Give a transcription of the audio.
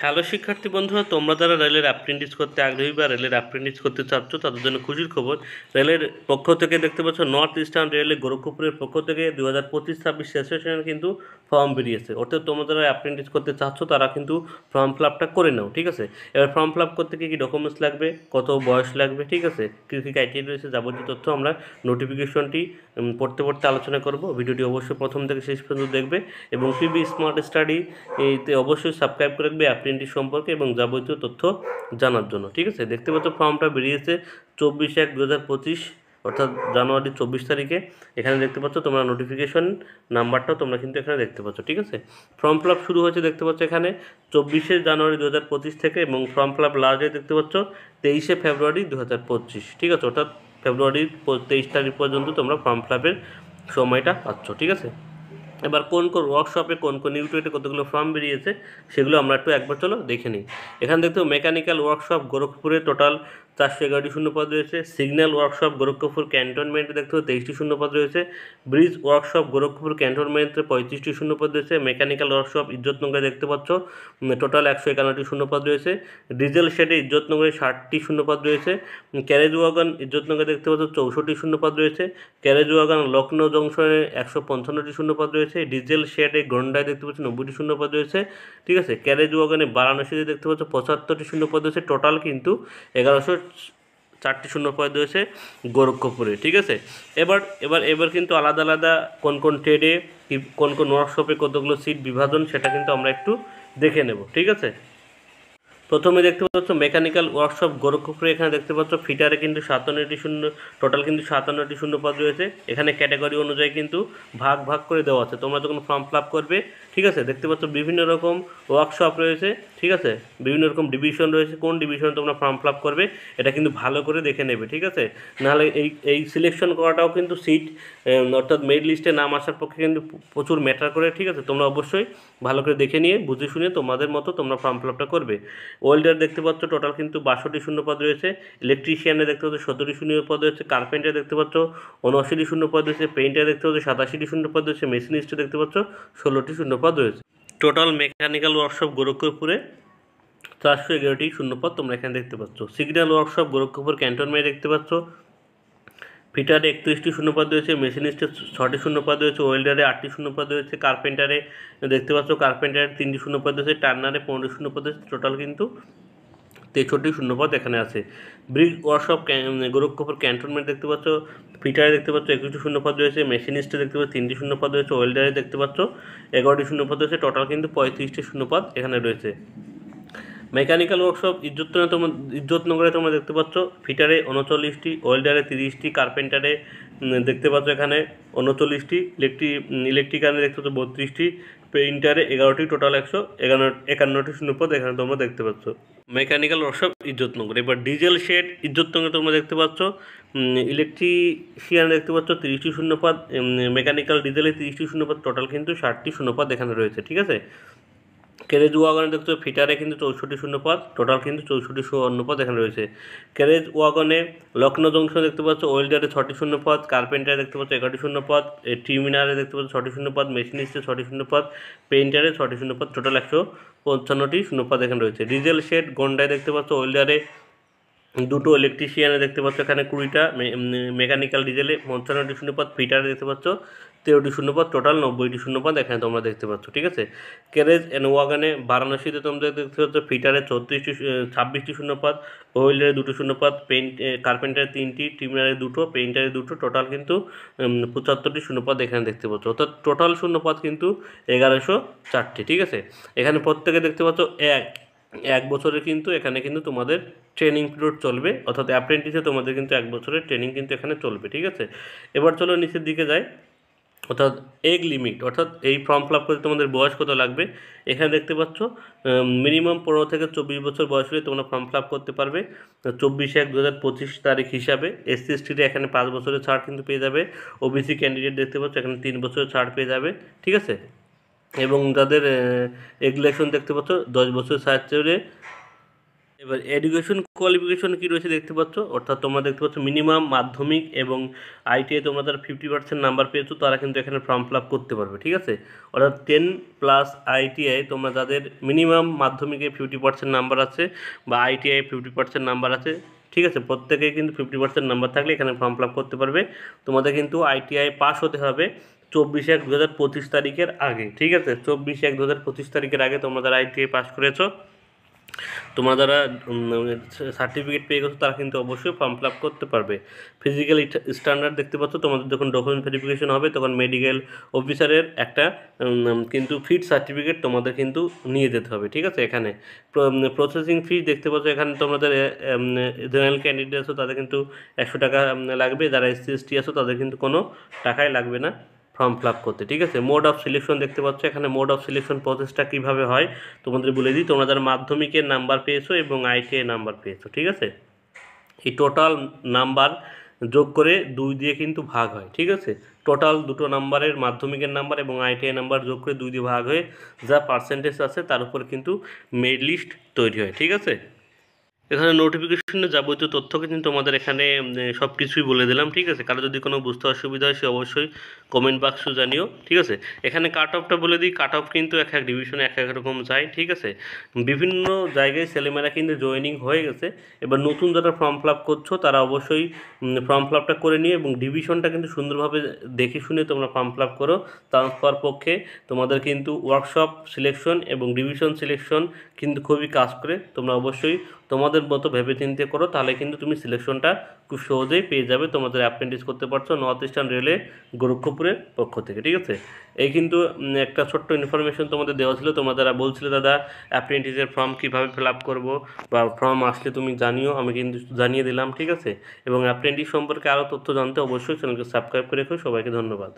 Hello শিক্ষার্থী বন্ধুরা, তোমরা যারা রেলের অ্যাপ্রেন্টিস করতে আগ্রহী বা রেলের অ্যাপ্রেন্টিস করতে চাচ্ছ তাদের জন্য খুশির খবর। রেলের পক্ষ থেকে দেখতে পাচ্ছ, নর্থ ইস্টার্ন রেলের গোরখপুরের পক্ষ থেকে 2025-26 সেশনের কিন্তু ফর্ম বেরিয়েছে। অর্থাৎ তোমরা যারা অ্যাপ্রেন্টিস করতে চাচ্ছ তারা কিন্তু ফর্ম ফিল আপটা করে নাও, ঠিক আছে। এবার ফর্ম ফিল আপ করতে কী কী ডকুমেন্টস লাগবে, কত বয়স লাগবে, ঠিক আছে, কী কী ক্রাইটেরিয়া রয়েছে, যাবতীয় তথ্য আমরা নোটিফিকেশনটি পড়তে পড়তে আলোচনা করব। ভিডিওটি অবশ্যই প্রথম থেকে শেষ পর্যন্ত দেখবে এবং পিবি স্মার্ট স্টাডি এইতে অবশ্যই সাবস্ক্রাইব করে রাখবে অ্যাপ্রেন্টিস সম্পর্কে এবং যাবতীয় তথ্য জানার জন্য, ঠিক আছে। দেখতে পাচ্ছ ফর্মটা বেরিয়েছে 24/1/2025 অর্থাৎ জানুয়ারি 24 তারিখে। এখানে দেখতে পাচ্ছ তোমরা নোটিফিকেশন নাম্বারটাও তোমরা কিন্তু এখানে দেখতে পাচ্ছ, ঠিক আছে। ফর্ম ফিল আপ শুরু হয়েছে দেখতে পাচ্ছ এখানে 24শে জানুয়ারি 2025 থেকে এবং form fill up last date দেখতে পাচ্ছ 23শে ফেব্রুয়ারি 2025, ঠিক আছে। অর্থাৎ ফেব্রুয়ারির 23 তারিখ পর্যন্ত তোমরা ফর্ম ফিল আপের সময়টা পাচ্ছ, ঠিক আছে। এবার কোন কোন ওয়ার্কশপে কোন কোন ইউনিটে কতগুলো ফর্ম বেরিয়েছে সেগুলো আমরা একবার চলো দেখে নিই। এখানে দেখতে মেকানিক্যাল ওয়ার্কশপ গোরখপুরে টোটাল 411টি শূন্যপদ রয়েছে। সিগন্যাল ওয়ার্কশপ গোরখপুর ক্যান্টনমেন্টে দেখতে পাচ্ছ 23টি শূন্যপদ রয়েছে। ব্রিজ ওয়ার্কশপ গোরখপুর ক্যান্টনমেন্টে 35টি শূন্যপদ রয়েছে। মেকানিক্যাল ওয়ার্কশপ ইজ্জতনগরে দেখতে পাচ্ছ টোটাল 151টি শূন্যপদ রয়েছে। ডিজেল শেডে ইজ্জতনগরে 60টি শূন্যপদ রয়েছে। ক্যারেজ ওয়াগন ইজ্জতনগরে দেখতে পাচ্ছ 64টি শূন্যপদ রয়েছে। ক্যারেজ ওয়াগন লখনৌ জংশনে 155টি শূন্যপদ রয়েছে। ডিজেল শেডে গন্ডায় দেখতে পাচ্ছ 90টি শূন্যপদ রয়েছে, ঠিক আছে। ক্যারেজ ওয়াগনে বারাণসীতে দেখতে পাচ্ছ 75টি শূন্যপদ রয়েছে। টোটাল কিন্তু 1104টি শূন্যপদ রয়েছে গোরক্ষপুরে, ঠিক আছে। এবার এবার এবার কিন্তু আলাদা আলাদা কোন কোন ট্রেডে কোন কোন ওয়ার্কশপে কতগুলো সিট বিভাজন সেটা কিন্তু আমরা একটু দেখে নেব, ঠিক আছে। প্রথমে দেখতে পাচ্ছ মেকানিক্যাল ওয়ার্কশপ গোরখপুরে। এখানে দেখতে পাচ্ছ ফিটারে কিন্তু 57টি টোটাল কিন্তু 57টি শূন্যপদ রয়েছে। এখানে ক্যাটাগরি অনুযায়ী কিন্তু ভাগ ভাগ করে দেওয়া আছে। তোমরা যখন ফর্ম ফিল আপ করবে, ঠিক আছে, দেখতে পাচ্ছ বিভিন্ন রকম ওয়ার্কশপ রয়েছে, ঠিক আছে, বিভিন্ন রকম ডিভিশন রয়েছে। কোন ডিভিশনে তোমরা ফর্ম ফিল আপ করবে এটা কিন্তু ভালো করে দেখে নেবে, ঠিক আছে। নাহলে এই সিলেকশন করাটাও কিন্তু সিট অর্থাৎ মেরিট লিস্টে নাম আসার পক্ষে কিন্তু প্রচুর ম্যাটার করে, ঠিক আছে। তোমরা অবশ্যই ভালো করে দেখে নিয়ে বুঝে শুনে তোমাদের মতো তোমরা ফর্ম ফিল আপটা করবে। ওয়েল্ডার দেখতে পাচ্ছ টোটাল কিন্তু 62টি শূন্যপদ রয়েছে। ইলেকট্রিশিয়ানে দেখতে পাচ্ছ 17টি শূন্যপদ রয়েছে। কার্পেন্টার দেখতে পাচ্ছ 79টি শূন্যপদ রয়েছে। পেইন্টার দেখতে পাচ্ছ 87টি শূন্যপদ রয়েছে। মেশিনিস্টে দেখতে পাচ্ছ 16টি শূন্যপদ রয়েছে। টোটাল মেকানিক্যাল ওয়ার্কশপ গোরখপুরে 411টি শূন্যপদ তোমরা এখানে দেখতে পাচ্ছ। সিগন্যাল ওয়ার্কশপ গোরখপুর ক্যান্টনমেন্টে দেখতে পাচ্ছ ফিটারে 31টি শূন্যপদ রয়েছে। মেশিনিস্টে 6টি শূন্যপদ রয়েছে। ওয়েল্ডারে 8টি শূন্যপদ রয়েছে। কার্পেন্টারে দেখতে পাচ্ছ কার্পেন্টারে 3টি শূন্যপদ রয়েছে। টার্নারে 15টি শূন্যপদ রয়েছে। টোটাল কিন্তু 63টি শূন্যপদ এখানে আছে। ব্রিজ ওয়ার্কশপ গোরখপুর ক্যান্টনমেন্ট দেখতে পাচ্ছ ফিটারে দেখতে পাচ্ছ 21টি শূন্যপদ রয়েছে। মেশিনিস্টে দেখতে পাচ্ছ 3টি শূন্যপদ রয়েছে। ওয়েল্ডারে দেখতে পাচ্ছ 11টি শূন্যপদ রয়েছে। টোটাল কিন্তু 35টি শূন্যপদ এখানে রয়েছে। মেকানিক্যাল ওয়ার্কশপ ইজ্জতনগরে তোমরা দেখতে পাচ্ছ ফিটারে 39টি, ওয়েল্ডারে 30টি, কার্পেন্টারে দেখতে পাচ্ছ এখানে 39টি, ইলেকট্রিক্যালে দেখতে পাচ্ছ 32টি, পেইন্টারে 11টি, টোটাল 151টি শূন্যপদ এখানে তোমরা দেখতে পাচ্ছ মেকানিক্যাল ওয়ার্কশপ ইজ্জতনগর। এবার ডিজেল শেড ইজ্জতনগরে তোমরা দেখতে পাচ্ছ ইলেকট্রিশিয়ান দেখতে পাচ্ছ 30টি শূন্যপদ, মেকানিক্যাল ডিজেলে 30টি শূন্যপদ, টোটাল কিন্তু 60টি শূন্যপদ এখানে রয়েছে, ঠিক আছে। ক্যারেজ ওয়াগনে দেখছো ফিটারে কিন্তু 64টি শূন্যপদ, টোটাল কিন্তু 64টি শূন্যপদ এখানে রয়েছে। ক্যারেজ ওয়াগনে লখনৌ জংশন দেখতে পাচ্ছ ওয়েল্ডারে 6টি শূন্যপদ, কার্পেন্টারে দেখতে পাচ্ছ 11টি শূন্যপদ, টিমিনারে দেখতে পাচ্ছ 6টি শূন্যপদ, মেশিনিস্টে 6টি শূন্যপদ, পেইন্টারে 6টি শূন্যপদ, টোটাল 155টি শূন্যপদ এখানে রয়েছে। ডিজেল শেড গন্ডায় দেখতে পাচ্ছ ওয়েল্ডারে 2টো, ইলেকট্রিশিয়ানে দেখতে পাচ্ছ এখানে 20টা, মেকানিক্যাল ডিজেলে 55টি শূন্যপদ, ফিটারে দেখতে পাচ্ছ 13টি শূন্যপদ, টোটাল 90টি শূন্যপদ এখানে তোমরা দেখতে পাচ্ছ, ঠিক আছে। ক্যারেজ অ্যান্ড ওয়াগনে বারাণসীতে তোমরা দেখতে পাচ্ছ ফিটারে 26টি শূন্যপদ, ওয়েল্ডারে 2টো শূন্যপদ, কার্পেন্টারে 3টি, টিমিনারে 2টো, পেইন্টারে 2টো, টোটাল কিন্তু 75টি শূন্যপদ এখানে দেখতে পাচ্ছ। অর্থাৎ টোটাল শূন্যপদ কিন্তু 1104টি, ঠিক আছে। এখানে প্রত্যেকে দেখতে পাচ্ছ এক বছরের কিন্তু এখানে কিন্তু তোমাদের ট্রেনিং পিরিয়ড চলবে, অর্থাৎ অ্যাপ্রেন্টিসে তোমাদের কিন্তু 1 বছরের ট্রেনিং কিন্তু এখানে চলবে, ঠিক আছে। এবার চলো নিচের দিকে যাই, অর্থাৎ এগ লিমিট, অর্থাৎ এই ফর্ম ফিল আপ করতে তোমাদের বয়স কত লাগবে। এখানে দেখতে পাচ্ছ মিনিমাম 15 থেকে 24 বছর বয়স হলে তোমরা ফর্ম ফিল আপ করতে পারবে। 24/1/2025 তারিখ হিসাবে এসসি এসটিতে এখানে 5 বছরের ছাড় কিন্তু পেয়ে যাবে। ওবিসি ক্যান্ডিডেট দেখতে পাচ্ছ এখানে 3 বছরের ছাড় পেয়ে যাবে, ঠিক আছে। এবং যাদের এগুলেশন দেখতে পাচ্ছ 10 বছর ছাড় চলে এবার এডুকেশন কোয়ালিফিকেশন কী রয়েছে দেখতে পাচ্ছ, অর্থাৎ তোমরা দেখতে পাচ্ছ মিনিমাম মাধ্যমিক এবং আইটিআই তোমরা যারা 50% নাম্বার পেয়েছো তারা কিন্তু এখানে ফর্ম ফিল আপ করতে পারবে, ঠিক আছে। অর্থাৎ 10+ আইটিআই তোমরা যাদের মিনিমাম মাধ্যমিকে 50% নাম্বার আছে বা আইটিআই 50% নাম্বার আছে, ঠিক আছে, প্রত্যেকেই কিন্তু 50% নাম্বার থাকলে এখানে ফর্ম ফিল আপ করতে পারবে। তোমাদের কিন্তু আইটিআই পাস হতে হবে 24/1/2025 তারিখের আগে, ঠিক আছে। 24/1/2025 তারিখের আগে তোমরা যারা আইটিআই পাস করেছো, তোমরা যারা সার্টিফিকেট পেয়ে গেছো তারা কিন্তু অবশ্যই ফর্ম ফিল আপ করতে পারবে। ফিজিক্যাল স্ট্যান্ডার্ড দেখতে পাচ্ছ, তোমাদের যখন ডকুমেন্ট ভেরিফিকেশন হবে তখন মেডিকেল অফিসারের একটা কিন্তু ফিট সার্টিফিকেট তোমাদের কিন্তু নিয়ে যেতে হবে, ঠিক আছে। এখানে প্রসেসিং ফি দেখতে পাচ্ছ, এখানে তোমাদের জেনারেল ক্যান্ডিডেট আছো তাদের কিন্তু 100 টাকা লাগবে, যারা SC/ST আছো তাদের কিন্তু কোনো টাকাই লাগবে না ফর্ম ফিল আপ করতে, ঠিক আছে। মোড অফ সিলেকশন দেখতে পাচ্ছ, এখানে মোড অফ সিলেকশন প্রসেসটা কীভাবে হয় তোমাদের বলে দিই। তোমরা যারা মাধ্যমিকের নাম্বার পেয়েছো এবং আইটিআই নাম্বার পেয়েছো, ঠিক আছে, এই টোটাল নাম্বার যোগ করে 2 দিয়ে কিন্তু ভাগ হয়, ঠিক আছে। টোটাল দুটো নাম্বারের মাধ্যমিকের নাম্বার এবং আইটিআই নাম্বার যোগ করে 2 দিয়ে ভাগ হয়ে যা পার্সেন্টেজ আছে তার উপর কিন্তু মেরিট লিস্ট তৈরি হয়, ঠিক আছে। এখানে নোটিফিকেশনে যাবতীয় তথ্য কিন্তু তোমাদের এখানে সব কিছুই বলে দিলাম, ঠিক আছে। কারো যদি কোনো বুঝতে অসুবিধা হয় সে অবশ্যই কমেন্ট বাক্সে জানিও, ঠিক আছে। এখানে কাট অফটা বলে দিই, কাট অফ কিন্তু এক এক ডিভিশনে এক এক রকম যায়, ঠিক আছে। বিভিন্ন জায়গায় ছেলেমেয়েরা কিন্তু জয়েনিং হয়ে গেছে। এবার নতুন যারা ফর্ম ফিল আপ করছো তারা অবশ্যই ফর্ম ফিল আপটা করে নিয়ে এবং ডিভিশনটা কিন্তু সুন্দরভাবে দেখে শুনে তোমরা ফর্ম ফিল আপ করো। ট্রান্সফার পক্ষে তোমাদের কিন্তু ওয়ার্কশপ সিলেকশন এবং ডিভিশন সিলেকশন কিন্তু খুবই কাজ করে। তোমরা অবশ্যই তোমাদের মতো ভেবে চিন্তে করো, তাহলে কিন্তু তুমি সিলেকশনটা খুব সহজেই পেয়ে যাবে। তোমাদের অ্যাপ্রেন্টিস করতে পারছো নর্থ ইস্টার্ন রেলে গোরক্ষপুরের পক্ষ থেকে, ঠিক আছে। এই কিন্তু একটা ছোট্ট ইনফরমেশন তোমাদের দেওয়া ছিল। তোমরা যারা বলছিলে দাদা অ্যাপ্রেন্টিসের ফর্ম কীভাবে ফিল আপ করবো বা ফর্ম আসলে তুমি জানিও, আমি কিন্তু জানিয়ে দিলাম, ঠিক আছে। এবং অ্যাপ্রেন্টিস সম্পর্কে আরও তথ্য জানতে অবশ্যই চ্যানেলকে সাবস্ক্রাইব করে রেখো। সবাইকে ধন্যবাদ।